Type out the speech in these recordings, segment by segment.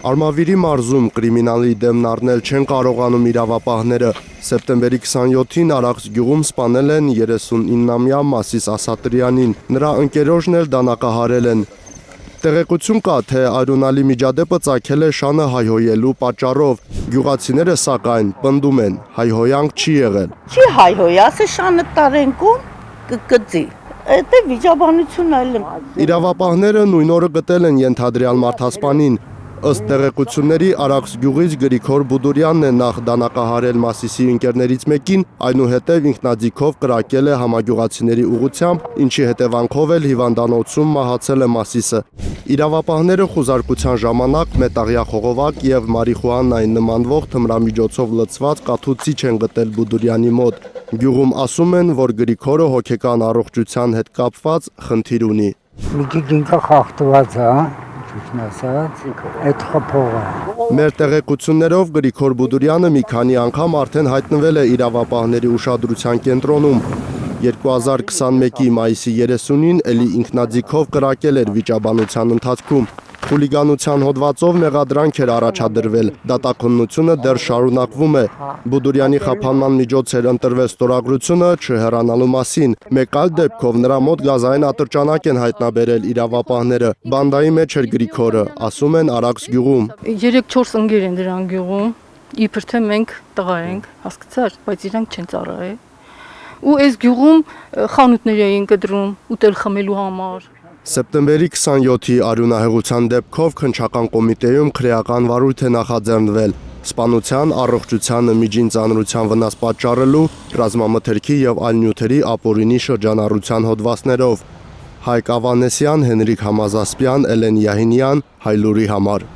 Արմավիրի մարզում կրիմինալի դեմն առնել չեն կարողանում իրավապահները։ Սեպտեմբերի 27-ին Արաքս գյուղում սպանել են 39-ամյա Մասիս Ասատրյանին, նրա ընկերոջն էլ դանակահարել են։ Տեղեկություն կա, թե Արյունալի միջադեպը ծագել է շանը հայհոյելու պատճառով։ Գյուղացիները սակայն պնդում են, հայհոյանք չի եղել։ Չի հայհոյ, ասե շանը տարենքում կգծի։ Այդ է վիճաբանությունն այլ։ Իրավապահները նույն օրը գտել են ենթադրյալ մարդասպանին։ Ըստ տեղեկությունների Արաքս գյուղից Գրիգոր Բուդուրյանն է նախ դանակահարել Մասիսի ընկերներից մեկին, այնուհետև ինքնաձիգով կրակել է համագյուղացիների ուղղությամբ, ինչի հետևանքով էլ հիվանդանոցում մահացել է Մասիսը։ Իրավապահները խուզարկության ժամանակ մետաղյա խողովակ եւ մարիխուանային նմանվող թմրամիջոցով լցված կաթուցիչ են գտել Բուդուրյանի մոտ։ Գյուղում ասում են, որ Գրիգորը հոգեկան առողջության հետ կապված խնդիր ունի։ Ինքը խախտված է, այդ խփողը։ Մեր տեղեկություններով Գրիգոր Բուդուրյանը մի քանի անգամ արդեն հայտնվել է իրավապահների ուշադրության կենտրոնում։ 2021-ի մայիսի 30-ին էլի ինքնաձիգով կրակել էր վիճաբանության ընթացքում։ Խուլիգանության հոդվածով մեղադրանք էր առաջադրվել, դատաքննությունը դեռ շարունակվում է։ Բուդուրյանի խափանման միջոց էր ընտրվել ստորագրությունը չհեռանալու մասին։ Մեկ այլ դեպքով նրա մոտ գազային ատրճանակ են հայտնաբերել իրավապահները։ Բանդայի մեջ էր Գրիգորը, ասում են Արաքս գյուղում։ 3-4 ընկեր են դրան գյուղում, իբր թե մենք տղա ենք, հասկացար, բայց իրանք չեն ծառայել։ Ու այս գյուղում խանութներ էին կտրում, ուտել խմելու համար։ Սեպտեմբերի 27-ի արյունահեղության դեպքով քննչական կոմիտեում քրեական վարույթ է նախաձեռնվել սպանության, առողջությանը միջին ծանրության վնաս պատճառելու, ռազմամթերքի եւ այլ նյութերի ապօրինի շրջանառության հոդվածներով։ Հայկ Ավանեսյան, Հենրիկ Համազասպյան, Էլեն Յահինյան, Հայլուրի համար։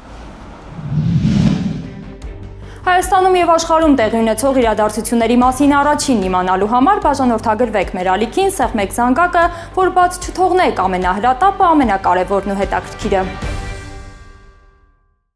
Հայաստանում եւ աշխարհում տեղի ունեցող իրադարձությունների մասին առաջին իմանալու համար բաժանորդագրվեք մեր ալիքին, սեղմեք զանգակը, որ բաց չթողնեք ամենահրատապը, ամենակարևորն ու հետաքրքիրը։